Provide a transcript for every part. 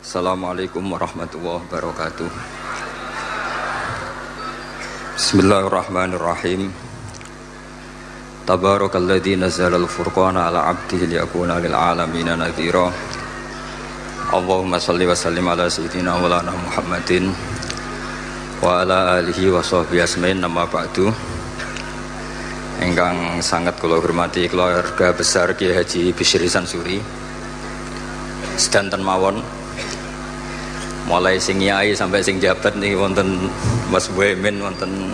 Assalamualaikum warahmatullahi wabarakatuh. Bismillahirrahmanirrahim. Tabarakalladzi nazzala al-furqana ala 'abdihi liyakuna lil 'alamina nadhira. Allahumma shalli wa sallim ala sayyidina maulana Muhammadin wa ala alihi wa sahbihi asmain, nama ba'du. Ingkang sangat kula hormati keluarga besar Kiai Haji Bisri Sansuri sedanten mawon, mulai sing nyai sampai sing jabat nih, wonten Mas Boemin, wonten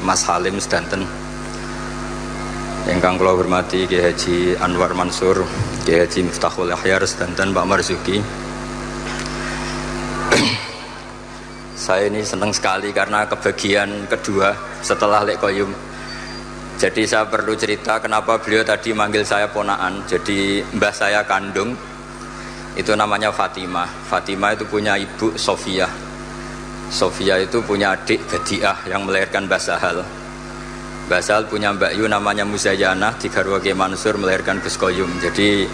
Mas Halim sedanten. Ingkang kula hormati Kiai Haji Anwar Mansur, Kiai Haji Miftahul Ahyar sedanten, Pak Marzuki. Saya ini senang sekali karena kebagian kedua setelah Lek Koyum. Jadi saya perlu cerita kenapa beliau tadi manggil saya ponaan. Jadi mbah saya kandung itu namanya Fatimah. Fatimah itu punya ibu Sofia. Sofia itu punya adik Badiah yang melahirkan Mbah Sahal. Mbah Sahal punya Mbak Yu namanya Muzayanah, digarwa Kiai Mansur melahirkan Gus Koyum. Jadi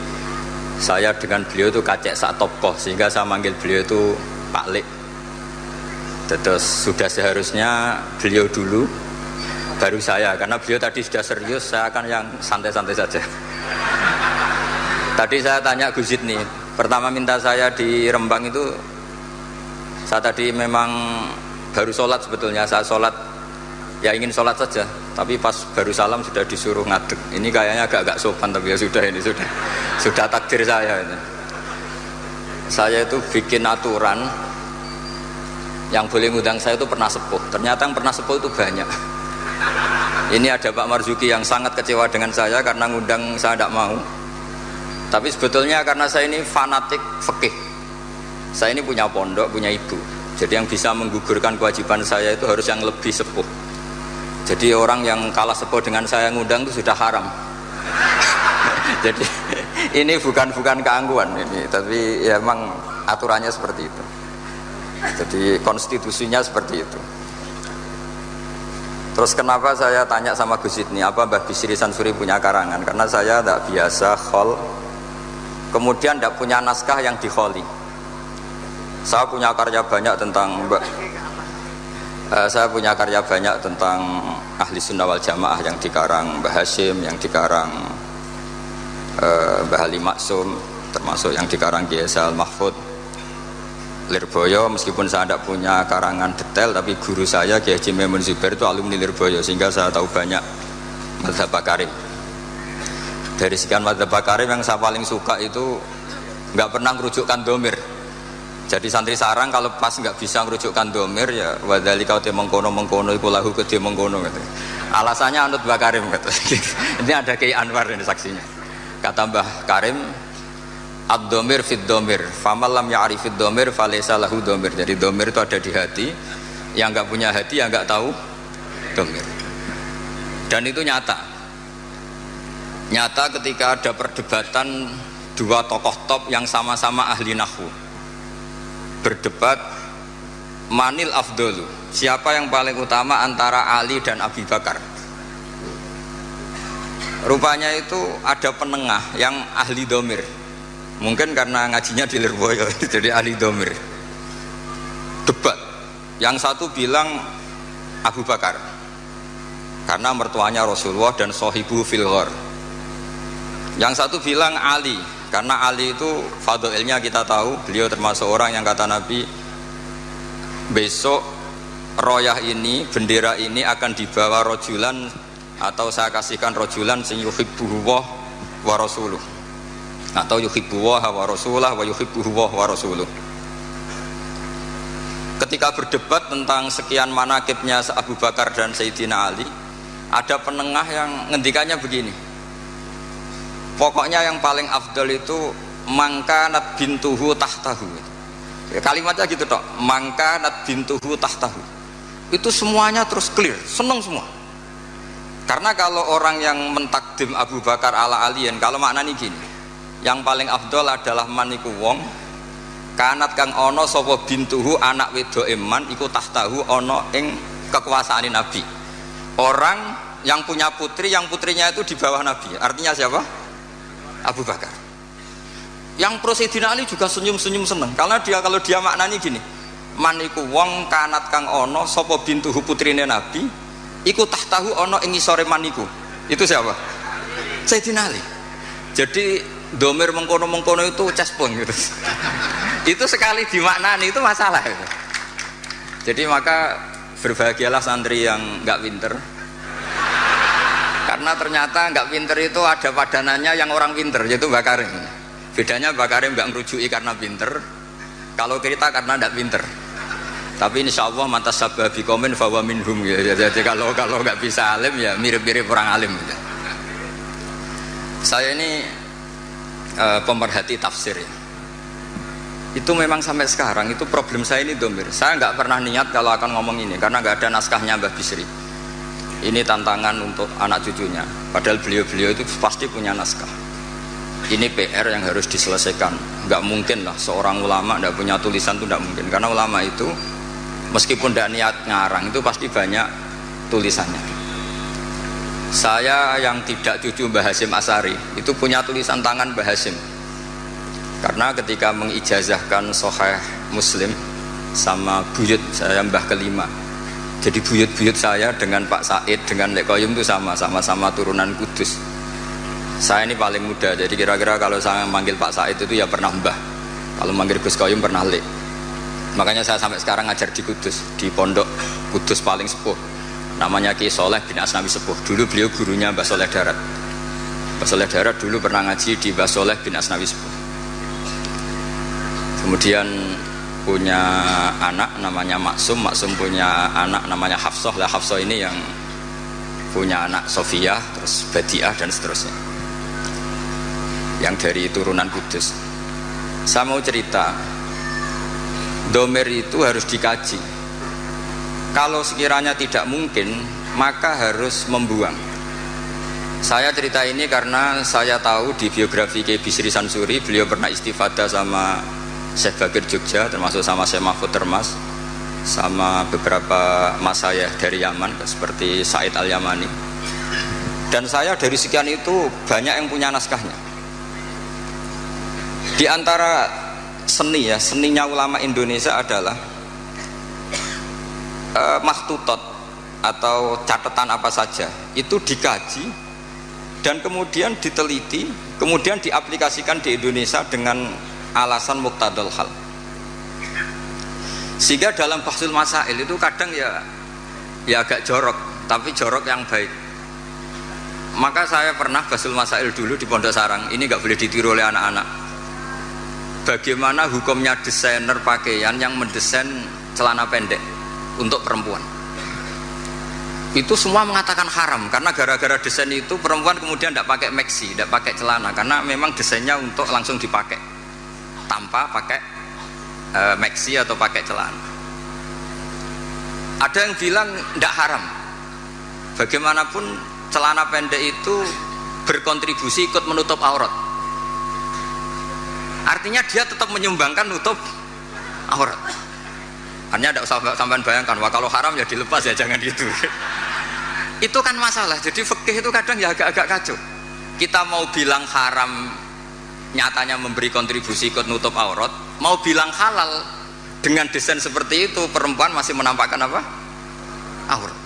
saya dengan beliau itu kacek sak tokoh, sehingga saya manggil beliau itu Pak Lek. Terus sudah seharusnya beliau dulu baru saya, karena beliau tadi sudah serius, saya akan yang santai-santai saja. Tadi saya tanya Gus Zid nih, pertama minta saya di Rembang itu, saya tadi memang baru sholat sebetulnya, saya sholat ya ingin sholat saja, tapi pas baru salam sudah disuruh ngadeg. Ini kayaknya agak-agak sopan, tapi ya sudah, ini sudah takdir saya ini. Saya itu bikin aturan yang boleh ngundang saya itu pernah sepuh. Ternyata yang pernah sepuh itu banyak. Ini ada Pak Marzuki yang sangat kecewa dengan saya karena ngundang saya tidak mau. Tapi sebetulnya karena saya ini fanatik fikih. Saya ini punya pondok, punya ibu. Jadi yang bisa menggugurkan kewajiban saya itu harus yang lebih sepuh. Jadi orang yang kalah sepuh dengan saya ngundang itu sudah haram. Jadi ini bukan keangkuhan ini, tapi ya memang aturannya seperti itu. Jadi konstitusinya seperti itu. Terus kenapa saya tanya sama Gus Zid nih, apa Mbah Bisri Sansuri punya karangan? Karena saya tidak biasa khol, kemudian tidak punya naskah yang dikholi. Saya punya karya banyak tentang Ahli Sunnah wal Jamaah yang dikarang Mbah Hashim, yang dikarang Mbah Ali Maksum, termasuk yang dikarang Kiai Al Mahfud Lirboyo. Meskipun saya tidak punya karangan detail, tapi guru saya Kiai Haji Maimun Zubair itu alumni Lirboyo, sehingga saya tahu banyak mazhab Bakarim. Dari sekian mazhab Bakarim yang saya paling suka itu nggak pernah merujukkan domir. Jadi santri sarang kalau pas nggak bisa merujukkan domir, ya wadali kau te mengkono iku lahu gede mengkono gitu. Alasannya anut Bakarim gitu. Ini ada Kiai Anwar ini saksinya. Kata Mbah Karim, ad-domir fid domir, famal lam ya'rifid domir falaysa lahu domir. Jadi domir itu ada di hati, yang nggak punya hati yang nggak tahu domir. Dan itu nyata ketika ada perdebatan dua tokoh top yang sama-sama ahli nahwu, berdebat manil afdolu, siapa yang paling utama antara Ali dan Abi Bakar. Rupanya itu ada penengah yang ahli domir, mungkin karena ngajinya di Lirboyo jadi ahli domir. Debat, yang satu bilang Abu Bakar karena mertuanya Rasulullah dan sohibu fil ghar. Yang satu bilang Ali karena Ali itu fadilnya kita tahu, beliau termasuk orang yang kata Nabi, besok royah ini, bendera ini akan dibawa rojulan, atau saya kasihkan rojulan sing yuhibbuhu wa rasuluh, atau yuhibbuhu wa rasulah wa yuhibbuhu wa rasuluh. Ketika berdebat tentang sekian manakibnya Abu Bakar dan Sayyidina Ali, ada penengah yang ngendikannya begini, pokoknya yang paling afdal itu mangkanat bintuhu tahtahu. Ya, kalimatnya gitu toh, mangkanat bintuhu tahtahu. Itu semuanya terus clear, seneng semua. Karena kalau orang yang mentakdim Abu Bakar ala aliyen, kalau maknanya gini, yang paling afdal adalah maniku wong kanat kang ono sapa bintuhu, anak wedo eman iku tahtahu ono ing kekuasaan Nabi. Orang yang punya putri, yang putrinya itu di bawah Nabi. Artinya siapa? Abu Bakar. Yang pro Sayyidina Ali juga senyum-senyum seneng. Karena kalau dia maknani gini, man iku wong kanat kang ono sapa bintuhu putrine Nabi, iku tahtahu ono ing ngisore man iku. Itu siapa? Sayyidina Ali. Jadi domir mengkono-mengkono itu cespon gitu. Itu sekali dimaknani itu masalah itu. Jadi maka berbahagialah santri yang nggak pinter, karena ternyata nggak pinter itu ada padanannya yang orang pinter, yaitu Mbak Karim. Bedanya Mbak Karim nggak ngerujui karena pinter, kalau kita karena nggak pinter. Tapi insya Allah mantas sabah bikomin fawa minhum ya. Jadi kalau nggak bisa alim ya mirip-mirip orang alim gitu. Saya ini pemerhati tafsir ya. Itu memang sampai sekarang itu problem saya ini domir. Saya nggak pernah niat kalau akan ngomong ini karena nggak ada naskahnya Mbah Bisri. Ini tantangan untuk anak cucunya. Padahal beliau-beliau itu pasti punya naskah. Ini PR yang harus diselesaikan. Nggak mungkin lah seorang ulama nggak punya tulisan itu nggak mungkin. Karena ulama itu meskipun nggak niat ngarang itu pasti banyak tulisannya. Saya yang tidak cucu Mbah Hasyim Asari itu punya tulisan tangan Mbah Hasyim. Karena ketika mengijazahkan Sahih Muslim sama buyut saya Mbah kelima, jadi buyut-buyut saya dengan Pak Said dengan Lek Koyum itu sama-sama turunan Kudus. Saya ini paling muda, jadi kira-kira kalau saya manggil Pak Said itu ya pernah Mbah, kalau manggil Gus Koyum pernah Lek. Makanya saya sampai sekarang ngajar di Kudus, di pondok Kudus paling sepuh, namanya Ki Soleh bin Asnawi Sepuh. Dulu beliau gurunya Mbah Soleh Darat. Mbah Soleh Darat dulu pernah ngaji di Mbah Soleh bin Asnawi Sepuh. Kemudian punya anak namanya Maksum punya anak namanya Hafsah. Lah Hafsah ini yang punya anak Sofiyah, terus Badiah dan seterusnya, yang dari turunan Kudus. Saya mau cerita, domir itu harus dikaji. Kalau sekiranya tidak mungkin, maka harus membuang. Saya cerita ini karena saya tahu di biografi Kiai Bisri Sansuri, beliau pernah istifadah sama Syekh Bakir Jogja, termasuk sama Syekh Mahfud Termas, sama beberapa masayah dari Yaman seperti Said Al-Yamani. Dan saya dari sekian itu banyak yang punya naskahnya. Di antara seni ya, seninya ulama Indonesia adalah makhtutot atau catatan apa saja itu dikaji dan kemudian diteliti, kemudian diaplikasikan di Indonesia dengan alasan muqtadal hal. Sehingga dalam bahsul masail itu kadang ya agak jorok, tapi jorok yang baik. Maka saya pernah bahsul masail dulu di Pondok Sarang. Ini nggak boleh ditiru oleh anak-anak. Bagaimana hukumnya desainer pakaian yang mendesain celana pendek untuk perempuan? Itu semua mengatakan haram karena gara-gara desain itu perempuan kemudian tidak pakai maxi, tidak pakai celana karena memang desainnya untuk langsung dipakai tanpa pakai maxi atau pakai celana. Ada yang bilang tidak haram. Bagaimanapun celana pendek itu berkontribusi ikut menutup aurat. Artinya dia tetap menyumbangkan nutup aurat. Hanya tidak usah sampean bayangkan, wah kalau haram ya dilepas ya jangan gitu. Itu kan masalah. Jadi fikih itu kadang ya agak-agak kacau. Kita mau bilang haram nyatanya memberi kontribusi ikut nutup aurat, mau bilang halal dengan desain seperti itu perempuan masih menampakkan apa? Aurat.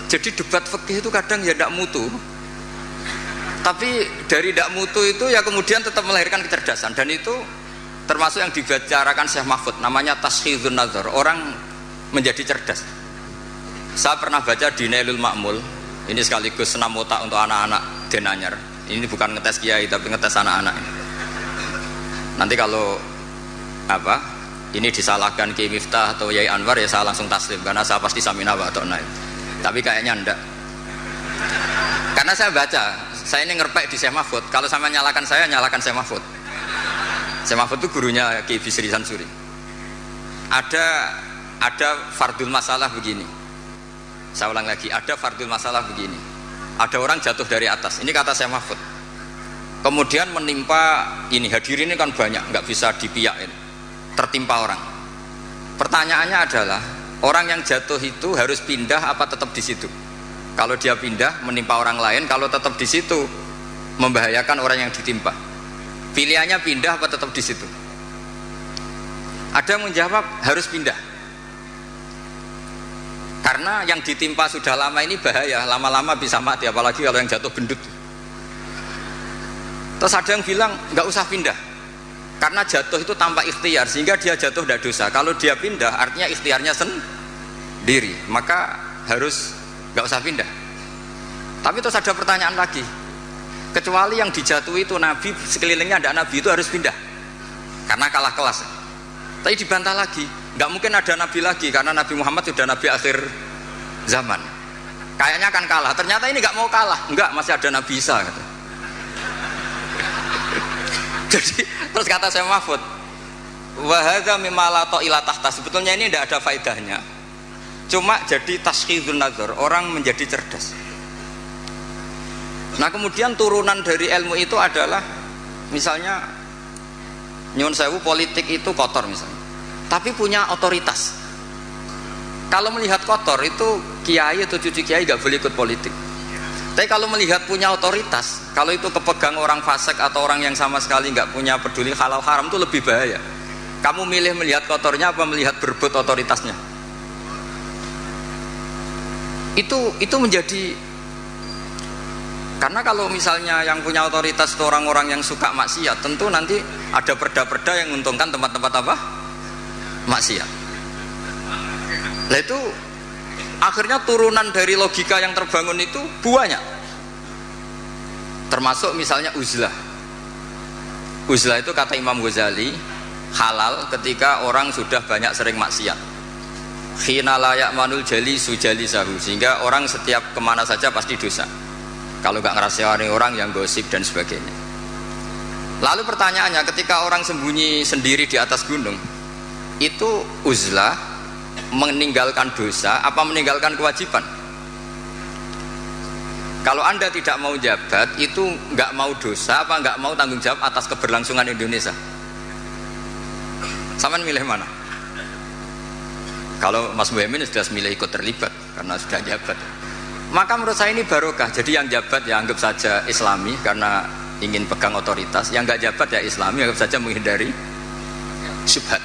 Jadi debat fikih itu kadang ya tidak mutu, tapi dari tidak mutu itu ya kemudian tetap melahirkan kecerdasan, dan itu termasuk yang dibicarakan Syekh Mahfud, namanya taskhidun nazar, orang menjadi cerdas. Saya pernah baca di Nailul Ma'mul, ini sekaligus senam otak untuk anak-anak Denanyar. Ini bukan ngetes kiai tapi ngetes anak-anak. Nanti kalau ini disalahkan Kiai Miftah atau Yai Anwar ya saya langsung taslim karena saya pasti samina wa ta'na. Tapi kayaknya enggak. Karena saya baca, saya ini ngerpek di Syekh Mahfud. Kalau sama nyalakan saya, nyalakan Syekh Mahfud. Syekh Mahfud itu gurunya Kiai Bisri Sansuri. Ada fardul masalah begini. Saya ulang lagi, ada fardul masalah begini. Ada orang jatuh dari atas. Ini kata Syekh Mahfud. Kemudian menimpa ini, hadirin ini kan banyak, nggak bisa dipiakin, tertimpa orang. Pertanyaannya adalah orang yang jatuh itu harus pindah apa tetap di situ? Kalau dia pindah menimpa orang lain, kalau tetap di situ membahayakan orang yang ditimpa. Pilihannya pindah apa tetap di situ? Ada yang menjawab harus pindah. Karena yang ditimpa sudah lama ini bahaya, lama-lama bisa mati, apalagi kalau yang jatuh gendut. Terus ada yang bilang nggak usah pindah, karena jatuh itu tanpa ikhtiar, sehingga dia jatuh tidak dosa. Kalau dia pindah, artinya ikhtiarnya sendiri, maka harus nggak usah pindah. Tapi terus ada pertanyaan lagi, kecuali yang dijatuhi itu Nabi, sekelilingnya ada Nabi, itu harus pindah karena kalah kelas. Tapi dibantah lagi, nggak mungkin ada Nabi lagi karena Nabi Muhammad sudah Nabi akhir zaman. Kayaknya akan kalah. Ternyata ini nggak mau kalah, nggak, masih ada Nabi Isa. Gitu. Jadi terus kata saya Mahfud, wahada mimalato ilatahta, sebetulnya ini tidak ada faedahnya, cuma jadi taskhidun nazar, orang menjadi cerdas. Nah kemudian turunan dari ilmu itu adalah misalnya nyuwun sewu, politik itu kotor misalnya, tapi punya otoritas. Kalau melihat kotor itu kiai atau cucu kiai gak boleh ikut politik. Tapi kalau melihat punya otoritas, kalau itu kepegang orang fasik atau orang yang sama sekali nggak punya peduli halal haram, itu lebih bahaya. Kamu milih melihat kotornya apa melihat berebut otoritasnya? Itu menjadi, karena kalau misalnya yang punya otoritas itu orang-orang yang suka maksiat, tentu nanti ada perda-perda yang menguntungkan tempat-tempat apa? Maksiat. Nah itu akhirnya turunan dari logika yang terbangun itu banyak, termasuk misalnya uzlah. Uzlah itu kata Imam Ghazali halal ketika orang sudah banyak sering maksiat, khina layak manul jali sujali sahu, sehingga orang setiap kemana saja pasti dosa kalau nggak ngerasani orang yang gosip dan sebagainya. Lalu pertanyaannya, ketika orang sembunyi sendiri di atas gunung, itu uzlah meninggalkan dosa apa meninggalkan kewajiban? Kalau Anda tidak mau jabat, itu nggak mau dosa apa nggak mau tanggung jawab atas keberlangsungan Indonesia? Sama milih mana? Kalau Mas Muhammad sudah milih ikut terlibat karena sudah jabat, maka menurut saya ini barokah. Jadi yang jabat ya anggap saja Islami karena ingin pegang otoritas, yang nggak jabat ya Islami, anggap saja menghindari syubhat.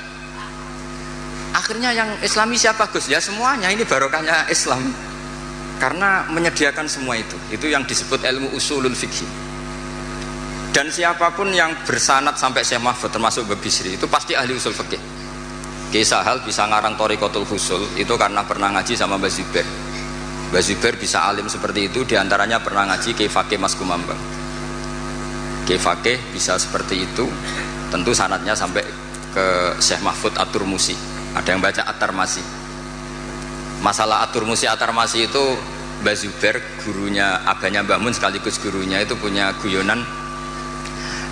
Akhirnya yang Islami siapa Gus? Ya semuanya, ini barokahnya Islam karena menyediakan semua itu yang disebut ilmu usulul fikih. Dan siapapun yang bersanad sampai Syekh Mahfud termasuk Mbah Bisri itu pasti ahli usul fikih. Ki Sahal bisa ngarang Thariqatul Husul itu karena pernah ngaji sama Mbah Zubair. Mbah Zubair bisa alim seperti itu diantaranya pernah ngaji Ki Fakih Mas Kumambang. Ki Fakih bisa seperti itu tentu sanadnya sampai ke Syekh Mahfud At-Turmusi. Ada yang baca At-Tarmasi. Masalah At-Turmusi At-Tarmasi itu Mbah Zubair, gurunya abahnya Mbah Mun sekaligus gurunya, itu punya guyonan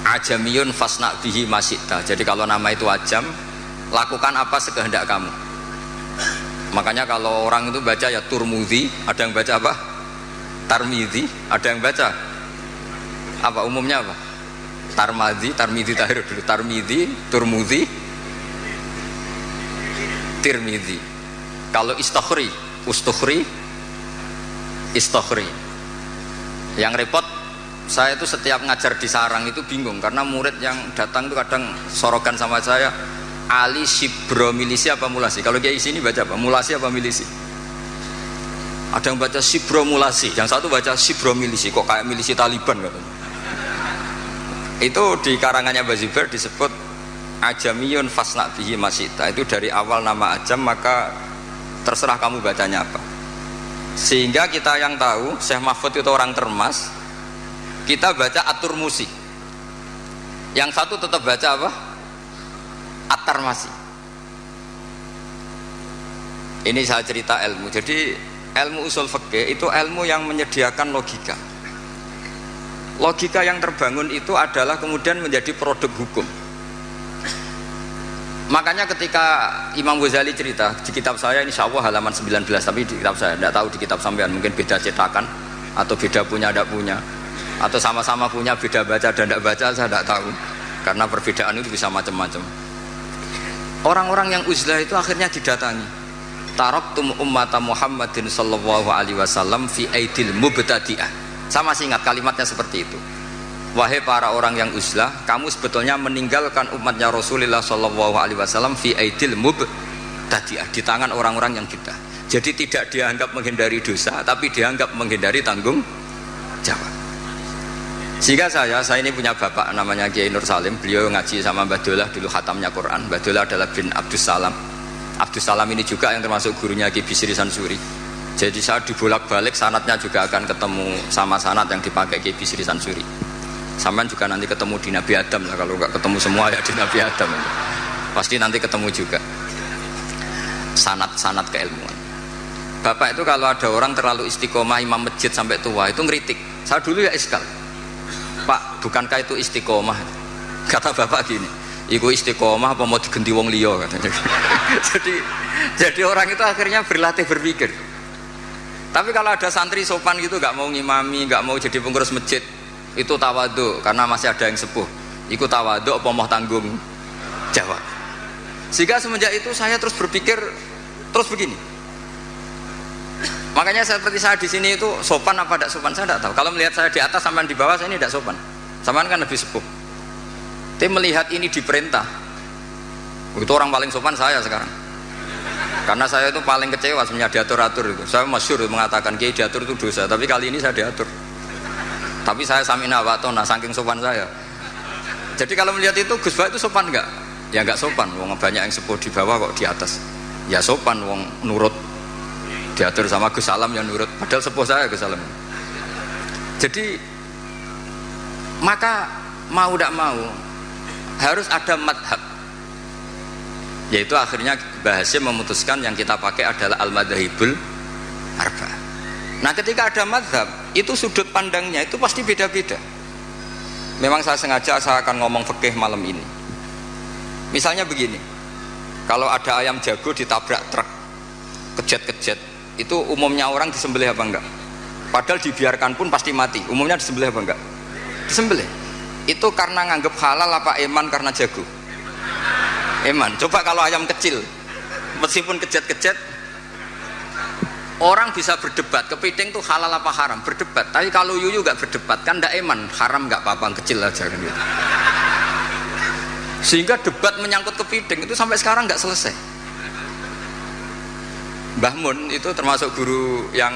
ajamiyun fasna bihi masyita. Jadi kalau nama itu ajam, lakukan apa sekehendak kamu. Makanya kalau orang itu baca ya Turmudi, ada yang baca apa? Tarmidhi, ada yang baca apa umumnya apa? Tarmidhi tahir dulu, Tarmidhi, Turmudi, Tirmidzi. Kalau Istakhri, Ustukhri, Istakhri. Yang repot, saya itu setiap ngajar di sarang itu bingung karena murid yang datang itu kadang sorogan sama saya, Ali Sibro milisi apa mulasi? Kalau kayak sini baca apa? Mulasi apa milisi? Ada yang baca Sibro mulasi, yang satu baca Sibro milisi, kok kayak milisi Taliban katanya. Itu di karangannya Mbah Zubair disebut ajamiyun fasna bihi masyita. Itu dari awal nama ajam, maka terserah kamu bacanya apa. Sehingga kita yang tahu Syekh Mahfud itu orang Termas, kita baca At-Turmusi. Yang satu tetap baca apa? At-Tarmasi. Ini saya cerita ilmu. Jadi ilmu usul fikih itu ilmu yang menyediakan logika. Logika yang terbangun itu adalah kemudian menjadi produk hukum. Makanya ketika Imam Ghazali cerita di kitab saya, insya Allah halaman 19, tapi di kitab saya tidak tahu di kitab sampean mungkin beda cetakan atau beda punya tidak punya, atau sama-sama punya beda baca dan tidak baca, saya tidak tahu karena perbedaan itu bisa macam-macam. Orang-orang yang uzlah itu akhirnya didatangi, taraktum ummata Muhammadin sallallahu alaihi wasallam fi aidil mubtadi'ah. Saya masih ingat kalimatnya seperti itu. wahai para orang yang uzlah, kamu sebetulnya meninggalkan umatnya Rasulullah sallallahu alaihi wasallam fi aidil mubtadi'ah, di tangan orang-orang yang bidah. Jadi tidak dianggap menghindari dosa, tapi dianggap menghindari tanggung jawab. Sehingga saya ini punya bapak namanya Kiai Nur Salim, beliau ngaji sama Mbah Dolah dulu khatamnya Quran. Mbah Dolah adalah bin Abdus Salam. Abdus Salam ini juga yang termasuk gurunya Ki Bisri Sansuri. Jadi saya dibolak-balik sanadnya juga akan ketemu sama sanad yang dipakai Ki Bisri Sansuri. Sampai juga nanti ketemu di Nabi Adam lah, kalau nggak ketemu semua ya di Nabi Adam. Pasti nanti ketemu juga sanad-sanad keilmuan. Bapak itu kalau ada orang terlalu istiqomah imam masjid sampai tua itu ngeritik. Saya dulu ya iskal. Pak, bukankah itu istiqomah? Kata bapak gini, iku istiqomah apa mau digenti wong liya katanya. jadi orang itu akhirnya berlatih berpikir. Tapi kalau ada santri sopan gitu, gak mau ngimami, gak mau jadi pengurus masjid, itu tawadhu karena masih ada yang sepuh. Iku tawadhu apa mau tanggung jawab. Sehingga semenjak itu saya terus berpikir terus begini. Makanya seperti saya di sini itu sopan apa tidak sopan saya tidak tahu. Kalau melihat saya di atas sampai di bawah saya ini tidak sopan. Sampean kan lebih sepuh. Tapi melihat ini diperintah, itu orang paling sopan saya sekarang. Karena saya itu paling kecewa sebenarnya diatur-atur itu. Saya masyhur mengatakan Kiai diatur itu dosa, tapi kali ini saya diatur. Tapi saya samina wa ta'na saking sopan saya. Jadi kalau melihat itu Gus Bak itu sopan enggak? Ya enggak sopan. Wong banyak yang sepuh di bawah kok di atas. Ya sopan wong nurut. Diatur sama Gus Salam yang nurut, padahal sepuh saya Gus Salam. Jadi maka mau tidak mau harus ada madhab, yaitu akhirnya Mbah Hasyim memutuskan yang kita pakai adalah al-madhahibul arba. Nah ketika ada madhab itu sudut pandangnya itu pasti beda-beda. Memang saya sengaja saya akan ngomong fikih malam ini. Misalnya begini, kalau ada ayam jago ditabrak truk kejet-kejet, itu umumnya orang disembelih apa enggak? Padahal dibiarkan pun pasti mati. Umumnya disembelih apa enggak? Disembelih. Itu karena nganggep halal apa eman karena jago? Eman. Coba kalau ayam kecil, meskipun kejet-kejet, orang bisa berdebat. Kepiting itu halal apa haram? Berdebat. Tapi kalau yuyu enggak berdebat, kan enggak eman. Haram enggak apa-apa, kecil aja kan gitu. Sehingga debat menyangkut kepiting itu sampai sekarang enggak selesai. Mbah Mun itu termasuk guru yang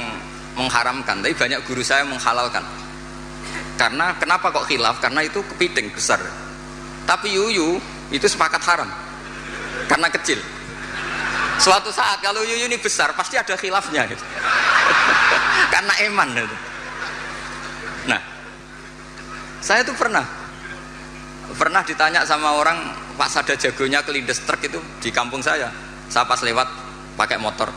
mengharamkan, tapi banyak guru saya menghalalkan. Karena kenapa kok khilaf? Karena itu kepiting besar. Tapi yuyu itu sepakat haram karena kecil. Suatu saat kalau yuyu ini besar pasti ada khilafnya gitu. Karena eman gitu. Nah, saya itu pernah ditanya sama orang, Pak Sada jagonya kelindes truk itu di kampung saya. Saya pas lewat pakai motor,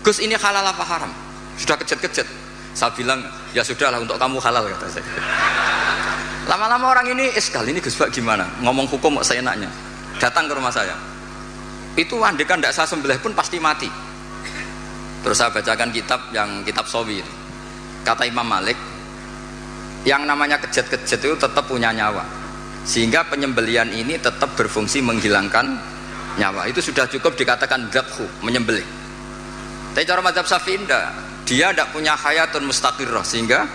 Gus ini halal apa haram? Sudah kejet-kejet. Saya bilang ya sudahlah untuk kamu halal kata saya. Lama-lama orang ini sekali ini Gus Bak gimana? Ngomong hukum kok seenaknya. Datang ke rumah saya. Itu andekan tidak saya sembelih pun pasti mati. Terus saya bacakan kitab Sawi. Kata Imam Malik, yang namanya kejet-kejet itu tetap punya nyawa. Sehingga penyembelian ini tetap berfungsi menghilangkan nyawa. Itu sudah cukup dikatakan dzabhu, menyembelih. Tapi cara mazhab Syafi'i dia tidak punya hayatun mustaqirrah, sehingga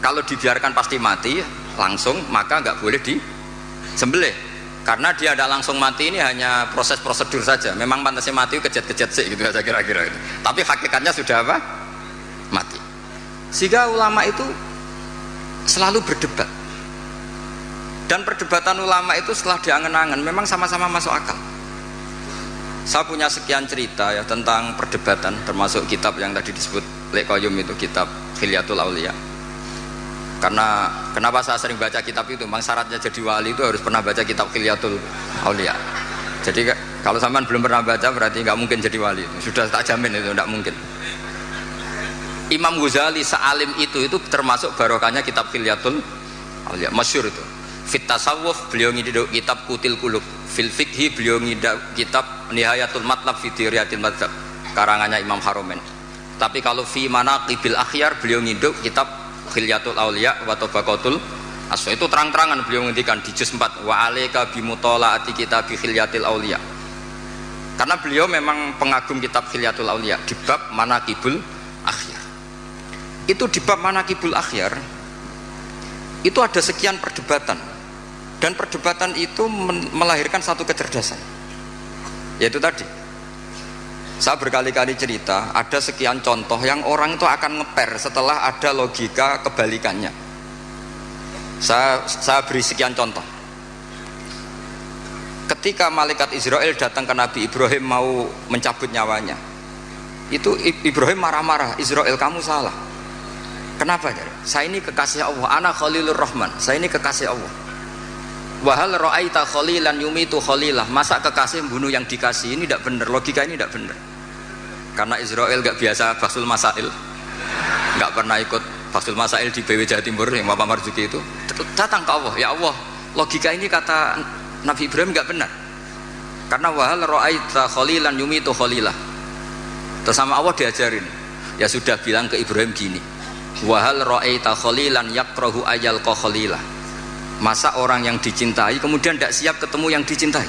kalau dibiarkan pasti mati langsung, maka nggak boleh disembelih. Karena dia tidak langsung mati, ini hanya proses prosedur saja. Memang pantasnya mati kejet-kejet sih gitu aja kira-kira itu. Tapi hakikatnya sudah apa? Mati. Sehingga ulama itu selalu berdebat. Dan perdebatan ulama itu setelah diangen-angen memang sama-sama masuk akal. Saya punya sekian cerita ya tentang perdebatan, termasuk kitab yang tadi disebut Lek Qayyum itu, kitab Khilyatul Auliya. Karena kenapa saya sering baca kitab itu? Memang syaratnya jadi wali itu harus pernah baca kitab Khilyatul Auliya. Jadi kalau sampean belum pernah baca berarti nggak mungkin jadi wali. Sudah tak jamin itu nggak mungkin. Imam Ghazali sealim itu termasuk barokahnya kitab Khilyatul Auliya, masyhur itu. Fit tasawuf beliau ngiduk kitab Kutil Qulub, fil fikhi beliau ngiduk kitab Nihayatul Matlab fi Diriyatil Madzhab karangannya Imam Haromen. Tapi kalau fi manaqibil akhyar beliau ngiduk kitab Khilyatul Auliya wa Tabaqatul Aswa. Itu terang-terangan beliau ngendikan di juz 4, wa alayka bi mutalaati kitab Khilyatil Auliya. Karena beliau memang pengagum kitab Khilyatul Auliya di bab manaqibul akhyar. Itu di bab manaqibul akhyar itu ada sekian perdebatan, dan perdebatan itu melahirkan satu kecerdasan, yaitu tadi saya berkali-kali cerita ada sekian contoh yang orang itu akan ngeper setelah ada logika kebalikannya. Saya beri sekian contoh. Ketika malaikat Israel datang ke Nabi Ibrahim mau mencabut nyawanya, itu Ibrahim marah-marah, Israel kamu salah. Kenapa? Saya ini kekasih Allah, ana Khalilur Rahman, saya ini kekasih Allah. Wahal ra'aita khalilan yumitu khalilah, masa kekasih bunuh yang dikasih, ini tidak benar, logika ini tidak benar. Karena Israel gak biasa Basul Masail, gak pernah ikut Basul Masail di BW Jawa Timur yang Bapak Marzuki itu, datang ke Allah, ya Allah, logika ini kata Nabi Ibrahim gak benar. Karena wahal ra'aita khalilan yumitu khalilah. Terus sama Allah diajarin, ya sudah bilang ke Ibrahim gini, wahal ra'aita khalilan yakrahu ayal khalilah. Masa orang yang dicintai kemudian tidak siap ketemu yang dicintai.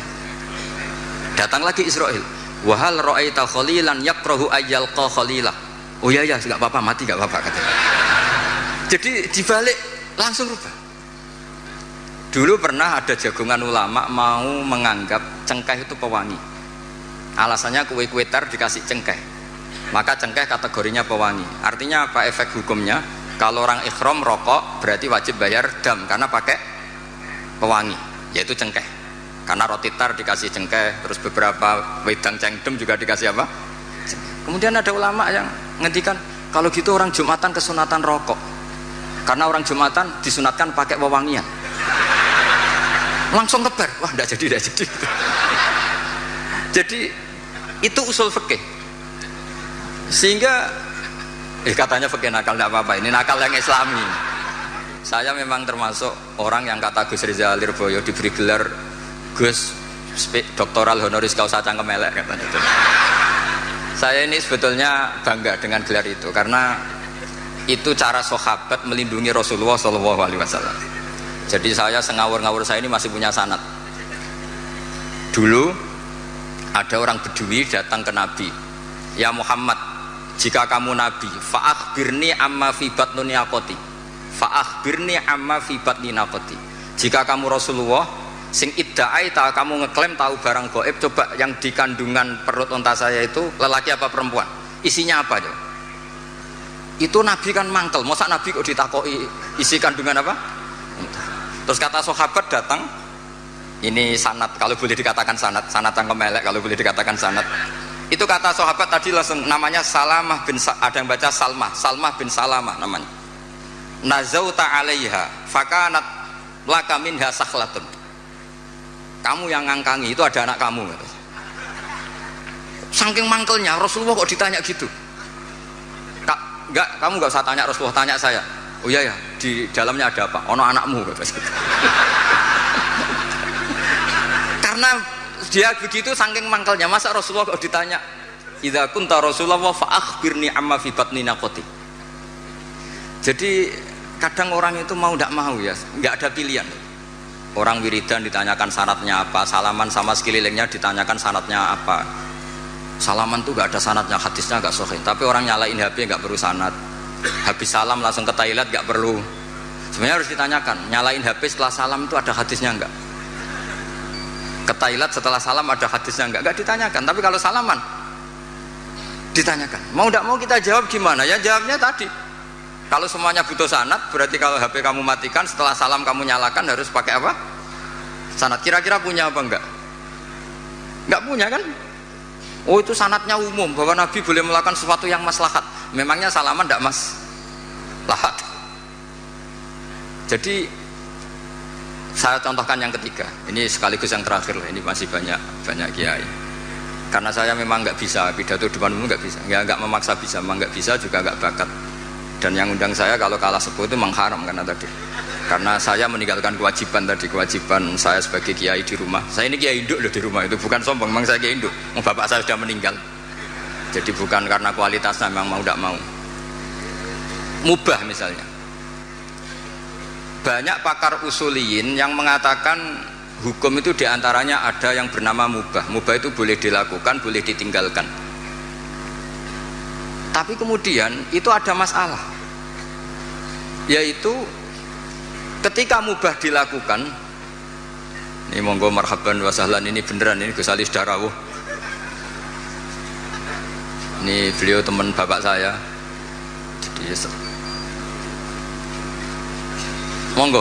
Datang lagi Israel, wahal ra'aita khalilan yakrahu ayal khalilah. Oh ya ya, nggak apa-apa, mati nggak apa-apa katanya. Jadi dibalik langsung rubah. Dulu pernah ada jagongan ulama mau menganggap cengkeh itu pewangi. Alasannya kue-kue tar dikasih cengkeh, maka cengkeh kategorinya pewangi. Artinya apa efek hukumnya? Kalau orang ikhram rokok berarti wajib bayar dam karena pakai pewangi, yaitu cengkeh. Karena roti tar dikasih cengkeh, terus beberapa wedang cengdem juga dikasih apa? Kemudian ada ulama yang ngendikan kalau gitu orang Jumatan kesunatan rokok, karena orang Jumatan disunatkan pakai wewangian. Langsung kebar, wah tidak jadi. Jadi itu usul fikih. Sehingga katanya fikih nakal tidak apa-apa, ini nakal yang Islami. Saya memang termasuk orang yang kata Gus Rizal Lirboyo diberi gelar Gus doktoral honoris causa cangkem elek katanya itu. Saya ini sebetulnya bangga dengan gelar itu karena itu cara sahabat melindungi Rasulullah SAW. Jadi saya sengawur-ngawur saya ini masih punya sanad. Dulu ada orang Bedui datang ke Nabi, ya Muhammad, jika kamu Nabi, fa'akhbirni amma fi batni naqati, fa'akhbirni amma fi batni naqati. Jika kamu Rasulullah, sing idda'ai ta kamu ngeklaim tahu barang gaib, coba yang di kandungan perut unta saya itu lelaki apa perempuan, isinya apa ya? Itu Nabi kan mangkel, masa Nabi kok ditakoi isi kandungan apa? Terus kata sahabat datang, ini sanad kalau boleh dikatakan sanad yang kemelek kalau boleh dikatakan sanad. Itu kata sahabat tadi langsung namanya Salamah bin ada yang baca Salmah bin Salamah namanya. Nazauta 'alaiha fakanat laka minha sakhlatun. Kamu yang ngangkangi itu ada anak kamu gitu. Saking mangkelnya Rasulullah kok ditanya gitu. Enggak, kamu enggak usah tanya Rasulullah, tanya saya. Oh iya ya, di dalamnya ada apa? Ono anakmu kata. Karena dia begitu saking mangkelnya, masa Rasulullah kok ditanya idza kunta Rasulullah fa akhbirni amma fi batni naqati. Jadi kadang orang itu mau tidak mau ya, nggak ada pilihan. Orang wiridan ditanyakan syaratnya apa, salaman sama sekelilingnya ditanyakan syaratnya apa. Salaman tuh nggak ada syaratnya, hadisnya nggak sahih. Tapi orang nyalain HP nggak perlu sanad. Habis salam langsung ke toilet nggak perlu. Sebenarnya harus ditanyakan, nyalain HP setelah salam itu ada hadisnya nggak? Ke toilet setelah salam ada hadisnya nggak? Nggak ditanyakan. Tapi kalau salaman ditanyakan. Mau tidak mau kita jawab gimana? Ya jawabnya tadi. Kalau semuanya butuh sanad, berarti kalau HP kamu matikan setelah salam kamu nyalakan harus pakai apa? Sanad. Kira-kira punya apa enggak? Enggak punya kan? Oh itu sanadnya umum bahwa Nabi boleh melakukan sesuatu yang maslahat. Memangnya salaman enggak maslahat? Jadi saya contohkan yang ketiga. Ini sekaligus yang terakhir lah. Ini masih banyak kiai. Karena saya memang nggak bisa pidato depan umum, nggak bisa. Nggak memaksa bisa, memang nggak bisa juga nggak bakat. Dan yang undang saya kalau kalah sepuh itu mengharam karena tadi. Karena saya meninggalkan kewajiban tadi, kewajiban saya sebagai kiai di rumah. Saya ini kiai induk loh di rumah, itu bukan sombong, memang saya kiai induk. Bapak saya sudah meninggal. Jadi bukan karena kualitasnya, memang mau tidak mau. Mubah misalnya. Banyak pakar usuliyin yang mengatakan hukum itu diantaranya ada yang bernama mubah. Mubah itu boleh dilakukan, boleh ditinggalkan. Tapi kemudian itu ada masalah, yaitu Ketika mubah dilakukan, ini monggo marhaban wa sahlan, ini beneran, ini Gus Ali Darawuh. Ini beliau teman bapak saya. Jadi monggo.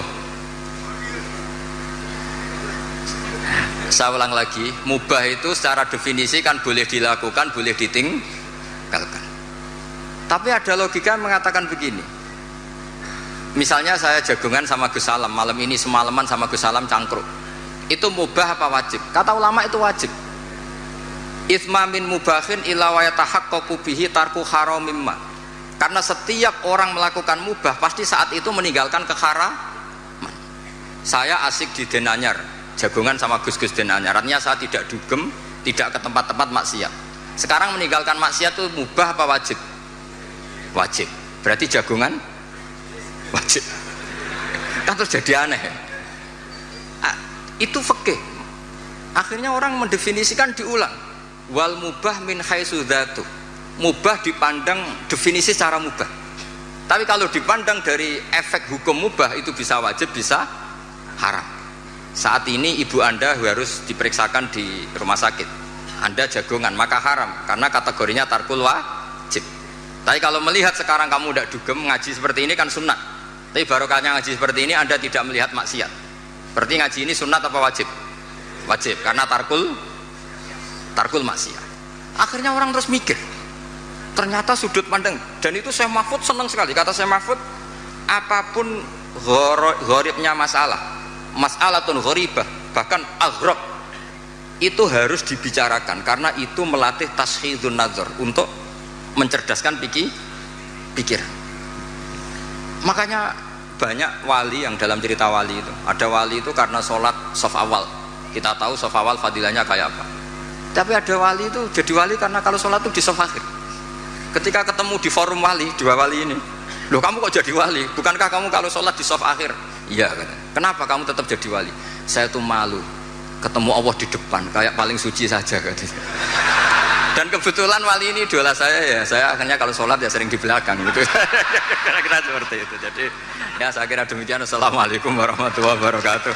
Saya ulang lagi, mubah itu secara definisi kan boleh dilakukan, boleh ditinggalkan. Tapi ada logika yang mengatakan begini. Misalnya saya jagungan sama Gus Salam, malam ini semalaman sama Gus Salam cangkruk. Itu mubah apa wajib? Kata ulama itu wajib. Itsma min mubahin illa wa yatahaqqaqu bihi tarku haramim ma. Karena setiap orang melakukan mubah pasti saat itu meninggalkan keharaman. Saya asik di Denanyar, jagungan sama Gus-Gus Denanyar. Artinya saya tidak dugem, tidak ke tempat-tempat maksiat. Sekarang meninggalkan maksiat itu mubah apa wajib? Wajib. Berarti jagungan wajib. Kan terus jadi aneh. Itu fikih. Akhirnya orang mendefinisikan diulang. Wal mubah min haitsu dzatu. Mubah dipandang definisi secara mubah. Tapi kalau dipandang dari efek hukum mubah itu bisa wajib, bisa haram. Saat ini ibu Anda harus diperiksakan di rumah sakit. Anda jagongan, maka haram karena kategorinya tarkul wajib. Tapi kalau melihat sekarang kamu tidak dugem, ngaji seperti ini kan sunnah. Tapi barokahnya ngaji seperti ini Anda tidak melihat maksiat. Berarti ngaji ini sunnah apa wajib? Wajib karena tarkul maksiat. Akhirnya orang terus mikir. Ternyata sudut pandang, dan itu Syekh Mahfud senang sekali. Kata Syekh Mahfud, apapun gharibnya mas'alatun gharibah, bahkan aghrab, itu harus dibicarakan karena itu melatih tashidun nazar, untuk mencerdaskan pikiran. Makanya banyak wali yang dalam cerita wali itu, ada wali itu karena sholat shaf awal. Kita tahu shaf awal fadilahnya kayak apa. Tapi ada wali itu jadi wali karena kalau sholat itu di shaf akhir. Ketika ketemu di forum wali, dua wali ini, loh kamu kok jadi wali? Bukankah kamu kalau sholat di shaf akhir? Iya, kenapa kamu tetap jadi wali? Saya tuh malu ketemu Allah di depan, kayak paling suci saja katanya. Dan kebetulan wali ini idola saya ya, saya akhirnya kalau sholat ya sering di belakang gitu. Kira-kira seperti itu. Jadi ya saya kira demikian. Assalamualaikum warahmatullahi wabarakatuh.